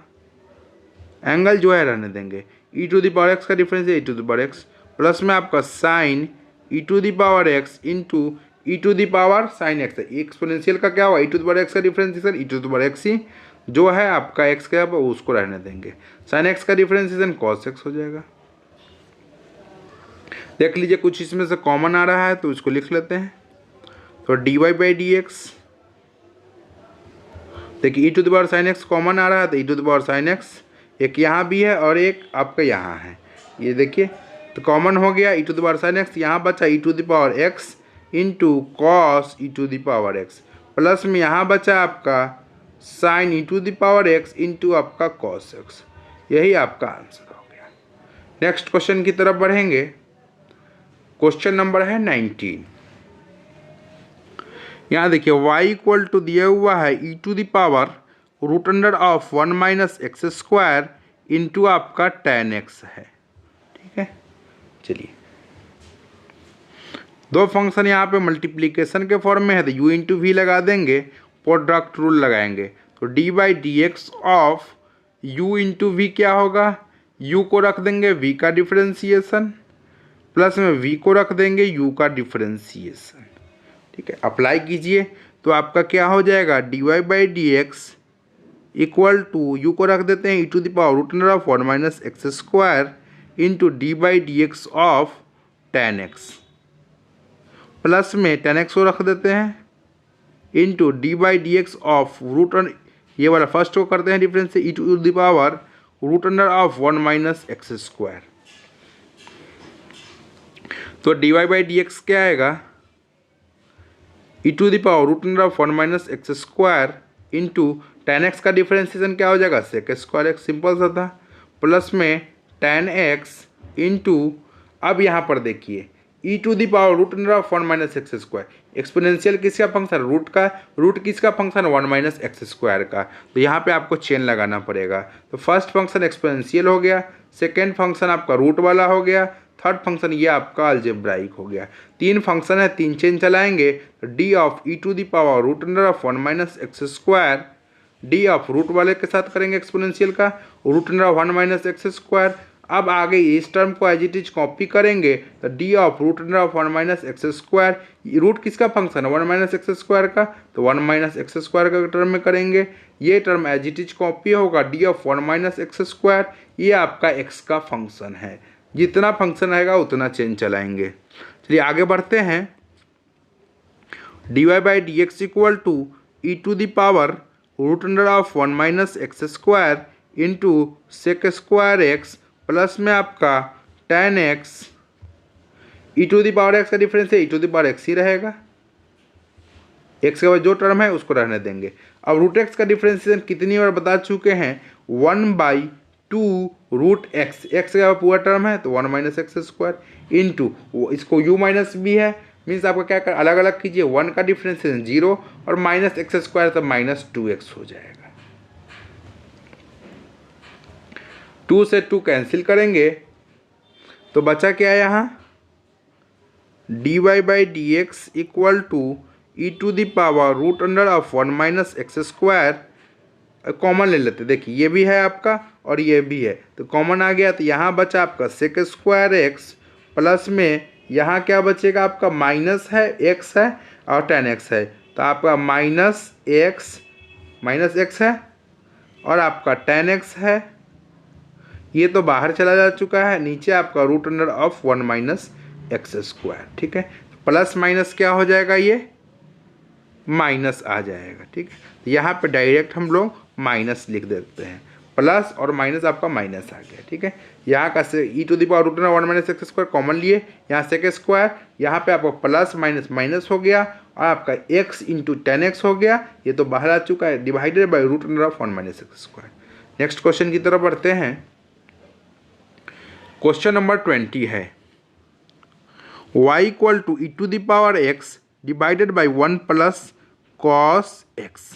एंगल जो है रहने देंगे, e to the power x का डिफरेंस है e to the power x, plus में आपका sine e to the power x into e to the power sine x है। एक्सपोनेंशियल का क्या हुआ, e to the power x का differentiation e to the power x ही जो है आपका एक्स का उसको रहने देंगे, साइन एक्स का डिफरेंशिएशन कॉस एक्स हो जाएगा। देख लीजिए कुछ इसमें से कॉमन आ रहा है तो इसको लिख लेते हैं। तो d y by d x, देखिए e to the power sine x common आ रहा है तो e to the power sine x एक यहाँ भी है और एक आपका यहाँ है, ये देखिए तो कॉमन हो गया, e to the power sine x, यहाँ बचा e to the power x into cos e to the power x, plus में यहाँ बचा आपका sine e to the power x into आपका कॉस एक्स, यही आपका आंसर हो गया। नेक्स्ट क्वेश्चन की तरफ बढ़ेंगे। क्वेश्चन नंबर है 19। यहाँ देखिए y इक्वल टू दिया हुआ है e to the power root under of 1 minus x square into आपका tan x है, ठीक है। चलिए दो फंक्शन यहाँ पे मल्टीप्लिकेशन के फॉर्म में है तो u इंटू वी लगा देंगे, प्रोडक्ट रूल लगाएंगे तो d by d x of u into v क्या होगा, u को रख देंगे v का डिफ्रेंसिएशन प्लस में v को रख देंगे u का डिफ्रेंसिएशन, ठीक है। अप्लाई कीजिए तो आपका क्या हो जाएगा, d y by d x equal to u को रख देते हैं e to the power root under of 1 minus x square into d by d x of tan x, plus में tan x को रख देते हैं into d by d x of root, ये वाला फर्स्ट को करते हैं डिफरेंस से e to the power root under of 1 minus x square. तो d y by d x क्या आएगा, e to the power root under of 1 minus x square into tan x का डिफरेंशिएशन क्या हो जाएगा, सेक स्क्वायर एक्स, सिंपल सा था, plus में tan x इंटू, अब यहाँ पर देखिए e to the power root under of 1 minus x square, exponential किसका फंक्शन, रूट का, रूट किसका फंक्शन 1 माइनस एक्स स्क्वायर का, तो यहाँ पे आपको चेन लगाना पड़ेगा। तो फर्स्ट फंक्शन एक्सपोनेंशियल हो गया, सेकेंड फंक्शन आपका रूट वाला हो गया, थर्ड फंक्शन ये आपका अलजेब्राइक हो गया। 3 फंक्शन है, 3 चेन चलाएंगे तो d of e to the power root under of 1 minus x square, d of root वाले के साथ करेंगे एक्सपोनेंशियल का root under of 1 minus x square. अब आगे इस टर्म को एज इट इज कॉपी करेंगे तो d of root under of 1 minus x square, root किसका फंक्शन है 1 माइनस एक्स स्क्वायर का, तो 1 माइनस एक्स स्क्वायर का टर्म में करेंगे, ये term as it is copy होगा d of 1 minus x square, ये आपका एक्स का फंक्शन है, जितना फंक्शन रहेगा उतना चेन चलाएंगे। चलिए आगे बढ़ते हैं। D y by d x equal to e to the power root under of 1 minus x square into sec square x plus में आपका tan x, e to the power x का डिफरेंस है e to the power x ही रहेगा, x के बाद जो term है उसको रहने देंगे। अब रूट एक्स का डिफरेंशिएशन कितनी बार बता चुके हैं, 1/2 रूट एक्स, एक्स का पूरा टर्म है तो 1 माइनस एक्स स्क्वायर इंटू, इसको u माइनस भी है, मीन्स आपका क्या कर अलग अलग कीजिए, 1 का डिफरेंशिएशन 0 और माइनस एक्स स्क्वायर तो माइनस 2x हो जाएगा। 2 से 2 कैंसिल करेंगे तो बचा क्या है यहाँ, d y by d x equal to e to the power root under of 1 minus x square, common ले लेते, देखिए ये भी है आपका और ये भी है तो कॉमन आ गया, तो यहाँ बचा आपका सेक स्क्वायर एक्स प्लस में यहाँ क्या बचेगा आपका माइनस है, एक्स है और tan x है, तो आपका माइनस एक्स है और आपका tan x है, ये तो बाहर चला जा चुका है, नीचे आपका root under of 1 minus x square, ठीक है। प्लस माइनस क्या हो जाएगा, ये माइनस आ जाएगा, ठीक है। तो यहाँ पे डायरेक्ट हम लोग माइनस लिख देते हैं, प्लस और माइनस आपका माइनस आ गया, ठीक है। यहाँ का से e to the power root under 1 minus x square common लिए, यहाँ सेक स्क्वायर, यहाँ पे आपका प्लस माइनस माइनस हो गया और आपका x इंटू tan x हो गया, ये तो बाहर आ चुका है, divided by root under of 1 minus x square. Next question की तरफ बढ़ते हैं। क्वेश्चन नंबर 20 है y equal to e to the power x divided by 1 plus cos x।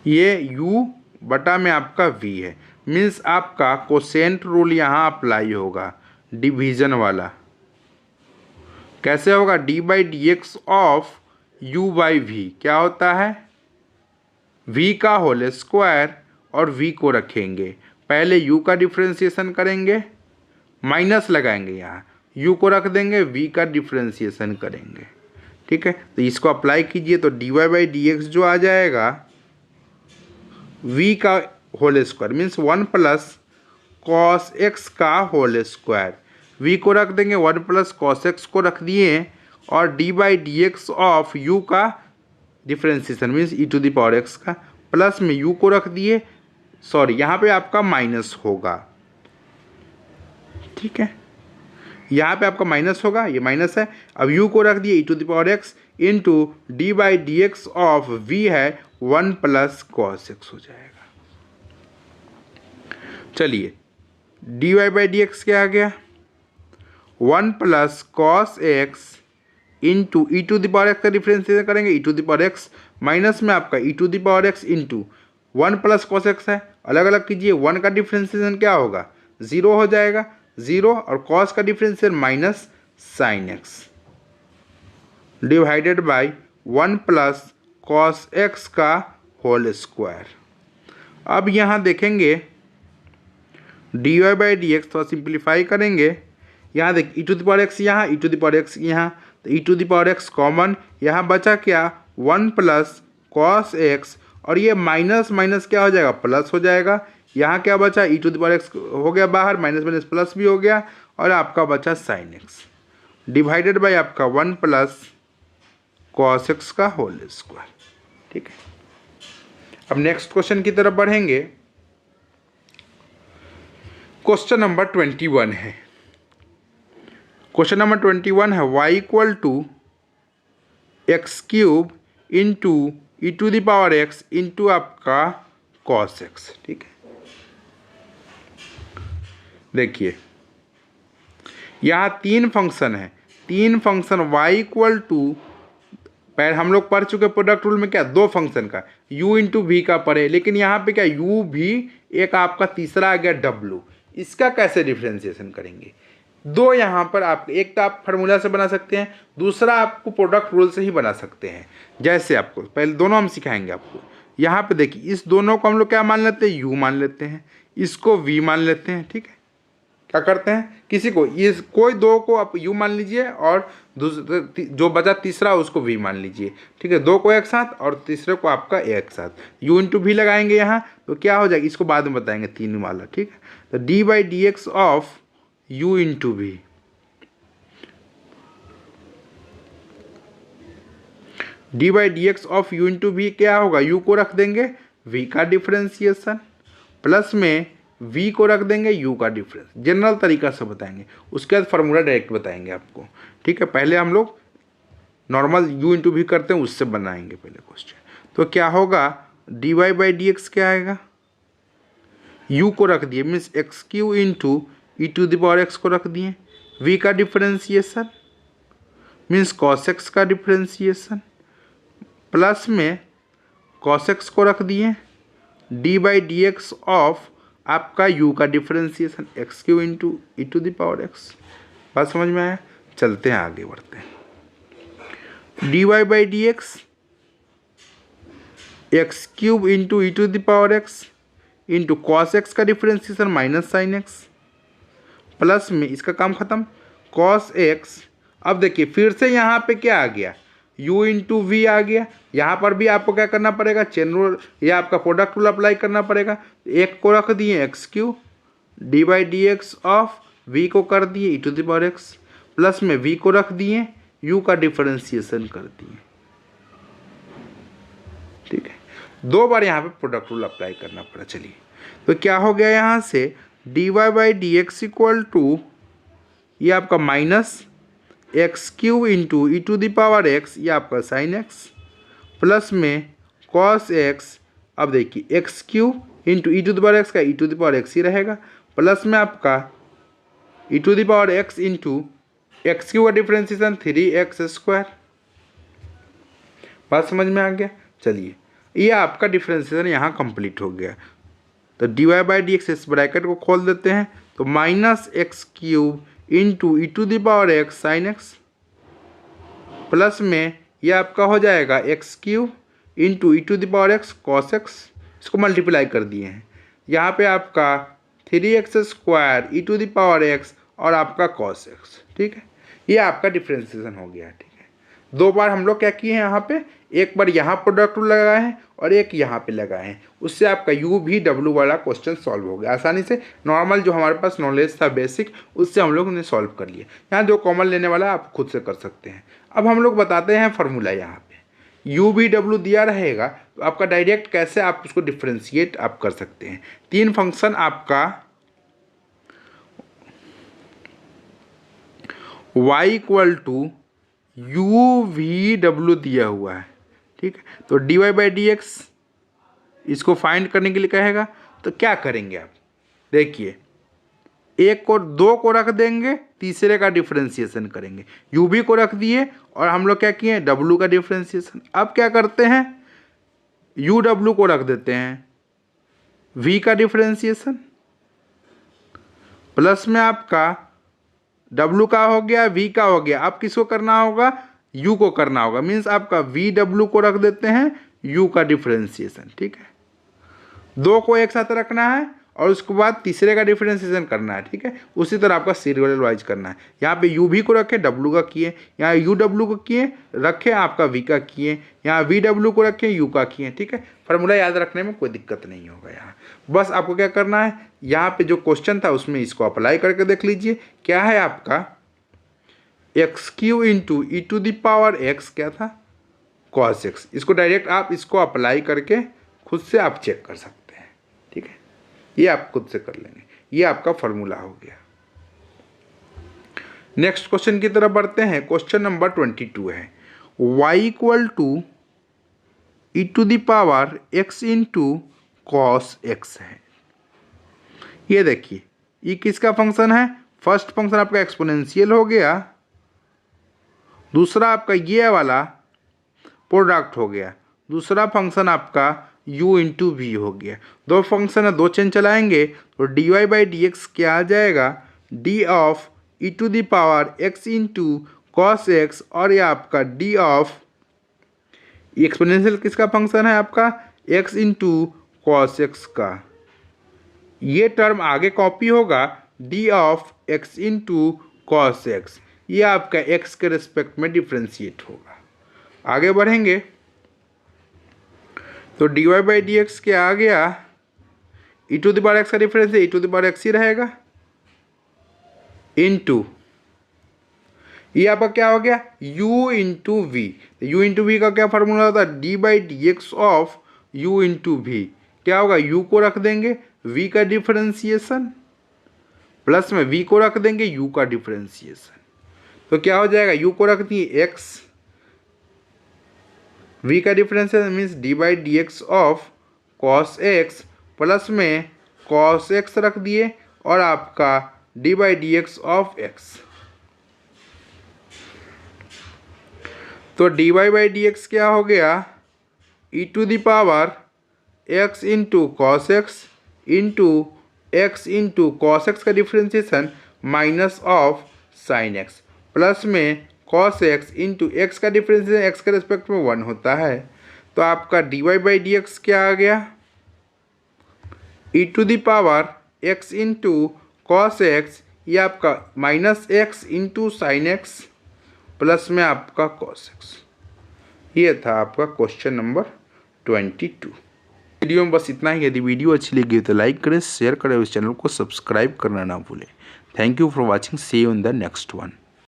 ये u बटा में आपका v है, मीन्स आपका कोसेंट रूल यहाँ अप्लाई होगा, डिवीजन वाला। कैसे होगा? D by d x of u by v क्या होता है? v का होल स्क्वायर और v को रखेंगे, पहले u का डिफ्रेंसिएशन करेंगे, माइनस लगाएंगे, यहाँ u को रख देंगे, v का डिफ्रेंसिएशन करेंगे। ठीक है, तो इसको अप्लाई कीजिए तो d y by d x जो आ जाएगा v का whole square means 1 plus cos x का होल स्क्वायर, v को रख देंगे, 1 प्लस कॉस एक्स को रख दिए, और d by d x of u का differentiation means e to the power x का, प्लस में u को रख दिए, सॉरी यहाँ पे आपका माइनस होगा। ठीक है, यहाँ पे आपका माइनस होगा, ये माइनस है। अब u को रख दिए e to the power x into d by d x of v है 1 प्लस कॉस एक्स हो जाएगा। चलिए d y by d x क्या आ गया? 1 plus cos x into e to the power x का डिफ्रेंशिएशन करेंगे, e to the power x minus में आपका e to the power x into 1 plus cos x है, अलग अलग कीजिए, 1 का डिफ्रेंशिएशन क्या होगा? 0 हो जाएगा, 0 और कॉस का differentiation minus sine x divided by 1 plus cos x का होल स्क्वायर। अब यहाँ देखेंगे d y by d x थोड़ा सिंप्लीफाई करेंगे, यहाँ देख e to the power x यहाँ, e to the power x यहाँ, तो e to the power x common, यहाँ बचा क्या? 1 प्लस कॉस एक्स, और ये माइनस माइनस क्या हो जाएगा? प्लस हो जाएगा। यहाँ क्या बचा? E to the power x हो गया बाहर, माइनस माइनस प्लस भी हो गया, और आपका बचा साइन एक्स डिवाइडेड बाई आपका 1 प्लस कॉस एक्स का होल स्क्वायर। ठीक है, अब नेक्स्ट क्वेश्चन की तरफ बढ़ेंगे। क्वेश्चन नंबर 21 है। क्वेश्चन नंबर 21 है y equal to x cube into e to the power x into आपका कॉस एक्स। ठीक है, देखिए यहाँ 3 फंक्शन है, 3 फंक्शन y इक्वल टू, पहले हम लोग पढ़ चुके प्रोडक्ट रूल में क्या 2 फंक्शन का u इंटू वी का पढ़े, लेकिन यहाँ पे क्या u भी एक आपका तीसरा आ गया w, इसका कैसे डिफ्रेंसिएशन करेंगे? 2 यहाँ पर आप, एक तो आप फार्मूला से बना सकते हैं, दूसरा आपको प्रोडक्ट रूल से ही बना सकते हैं। जैसे आपको पहले दोनों हम सिखाएंगे आपको। यहाँ पे देखिए इस दोनों को हम लोग क्या मान लेते हैं? u मान लेते हैं, इसको v मान लेते हैं। ठीक है, क्या करते हैं, किसी को इस कोई 2 को आप u मान लीजिए और दूसरे जो बचा तीसरा उसको v मान लीजिए। ठीक है, 2 को एक साथ और तीसरे को आपका एक साथ u इंटू वी लगाएंगे यहाँ, तो क्या हो जाएगा इसको बाद में बताएंगे 3 वाला। ठीक है, तो d by d x of u into v, d by d x of u into v क्या होगा? u को रख देंगे, v का डिफ्रेंसिएशन, प्लस में v को रख देंगे, u का डिफरेंस। जनरल तरीका से बताएंगे, उसके बाद फार्मूला डायरेक्ट बताएंगे आपको। ठीक है, पहले हम लोग नॉर्मल u इंटू वी करते हैं, उससे बनाएंगे पहले क्वेश्चन। तो क्या होगा? D y by d x क्या आएगा? u को रख दिए means x cube into e to the power x को रख दिए, v का डिफ्रेंसिएशन मीन्स कॉस एक्स का डिफ्रेंसिएशन, प्लस में कॉस एक्स को रख दिए, d by d x of आपका u का differentiation x cube into e to the power x. बात समझ में आया? चलते हैं आगे बढ़ते हैं। D y by d x x cube into e to the power x into cos x का differentiation minus sine x, plus में इसका काम खत्म कॉस एक्स। अब देखिए फिर से यहाँ पे क्या आ गया? u इंटू वी आ गया। यहाँ पर भी आपको क्या करना पड़ेगा? चेन रूल या आपका प्रोडक्ट रूल अप्लाई करना पड़ेगा। एक को रख दिए x cube, d by d x of v को कर दिए e to the power x, plus में v को रख दिए, u का डिफरेंशिएशन कर दिए। ठीक है, 2 बार यहाँ पे प्रोडक्ट रूल अप्लाई करना पड़ा। चलिए तो क्या हो गया यहाँ से? D y by d x equal to ये आपका minus x cube into e to the power x, ये आपका साइन एक्स, प्लस में कॉस एक्स। अब देखिए x cube into e to the power x का e to the power x ही रहेगा, प्लस में आपका e to the power x into x cube का डिफ्रेंसिएशन 3x²। बात समझ में आ गया? चलिए ये आपका डिफ्रेंशिएशन यहाँ कंप्लीट हो गया। तो d y by d x, इस ब्रैकेट को खोल देते हैं, तो minus x cube into e to the power x sine x, plus में ये आपका हो जाएगा x cube into e to the power x cos x, इसको मल्टीप्लाई कर दिए हैं। यहाँ पे आपका 3x square e to the power x और आपका कॉस एक्स, ठीक है। ये आपका डिफ्रेंशिएशन हो गया, ठीक है। दो बार हम लोग क्या किए हैं यहाँ पे, एक बार यहाँ प्रोडक्ट लगाए हैं और एक यहाँ पे लगाए हैं, उससे आपका यू भी डब्ल्यू वाला क्वेश्चन सॉल्व हो गया आसानी से। नॉर्मल जो हमारे पास नॉलेज था बेसिक, उससे हम लोग उन्हें सॉल्व कर लिए। यहाँ जो कॉमन लेने वाला आप खुद से कर सकते हैं। अब हम लोग बताते हैं फार्मूला। यहाँ पे यू भी डब्ल्यू दिया रहेगा, तो आपका डायरेक्ट कैसे आप उसको डिफ्रेंशिएट आप कर सकते हैं। तीन फंक्शन आपका y equal to u v डब्ल्यू दिया हुआ है, ठीक है। तो d y by d x इसको फाइंड करने के लिए कहेगा, तो क्या करेंगे आप, देखिए एक को दो को रख देंगे, तीसरे का डिफ्रेंशिएशन करेंगे। यू भी को रख दिए और हम लोग क्या किए, डब्ल्यू का डिफ्रेंशिएशन। अब क्या करते हैं, यू डब्ल्यू को रख देते हैं, वी का डिफ्रेंशिएशन, प्लस में आपका डब्ल्यू का हो गया, वी का हो गया। अब किसको करना होगा, यू को करना होगा। मीन्स आपका वी डब्ल्यू को रख देते हैं, यू का डिफ्रेंशिएशन, ठीक है। दो को एक साथ रखना है और उसके बाद तीसरे का डिफ्रेंशिएशन करना है, ठीक है। उसी तरह आपका सीरियल वाइज करना है। यहाँ पे यू भी को रखे, डब्ल्यू का किए, यहाँ यू डब्ल्यू को किए रखे, आपका वी का किए, यहाँ वी डब्ल्यू को रखे, यू का किए, ठीक है। फार्मूला याद रखने में कोई दिक्कत नहीं होगा। यहाँ बस आपको क्या करना है, यहाँ पे जो क्वेश्चन था उसमें इसको अप्लाई करके देख लीजिए। क्या है आपका x cube into e to the power x, क्या था, कॉस एक्स। इसको डायरेक्ट आप इसको अप्लाई करके खुद से आप चेक कर सकते हैं, ठीक है। ये आप खुद से कर लेंगे, ये आपका फॉर्मूला हो गया। नेक्स्ट क्वेश्चन की तरफ बढ़ते हैं। क्वेश्चन नंबर 22 है, y equal to e to the power x into cos x है। ये देखिए ये किसका फंक्शन है, फर्स्ट फंक्शन आपका एक्सपोनेंशियल हो गया, दूसरा आपका ये वाला प्रोडक्ट हो गया, दूसरा फंक्शन आपका u इंटू वी हो गया। दो फंक्शन है, दो चेन चलाएंगे तो d y by d x क्या आ जाएगा, d of e to the power x into cos x, और ये आपका डी ऑफ एक्सपोनेंशियल किसका फंक्शन है, आपका x इंटू कॉस एक्स का। ये टर्म आगे कॉपी होगा, d of x into cos x, ये आपका x के रिस्पेक्ट में डिफ्रेंशिएट होगा। आगे बढ़ेंगे तो d y by d x क्या आ गया, e to the power x का डिफरेंस है, e to the power x ही रहेगा, इंटू ये आपका क्या हो गया, u into v. U into v का क्या फार्मूला होता है, d by d x of u into v. क्या होगा, u को रख देंगे, v का डिफरेंशिएशन, प्लस में v को रख देंगे, u का डिफरेंशिएशन। तो क्या हो जाएगा, u को रख दिए x, v का differentiation means d by d x of cos x, plus में कॉस एक्स रख दिए और आपका d by d x of x. तो d y by d x क्या हो गया, e to the power x into cos x into x into cos x का differentiation minus of sine x, plus में कॉस एक्स इंटू एक्स का differentiation x के respect में 1 होता है। तो आपका d y by d x क्या आ गया, e to the power x into cos x, ये आपका minus x into sine x, plus में आपका कॉस एक्स। ये था आपका क्वेश्चन नंबर 22। वीडियो में बस इतना ही। यदि वीडियो अच्छी लगी तो लाइक करें, शेयर करें, इस चैनल को सब्सक्राइब करना ना भूलें। Thank you for watching, see you in the next one.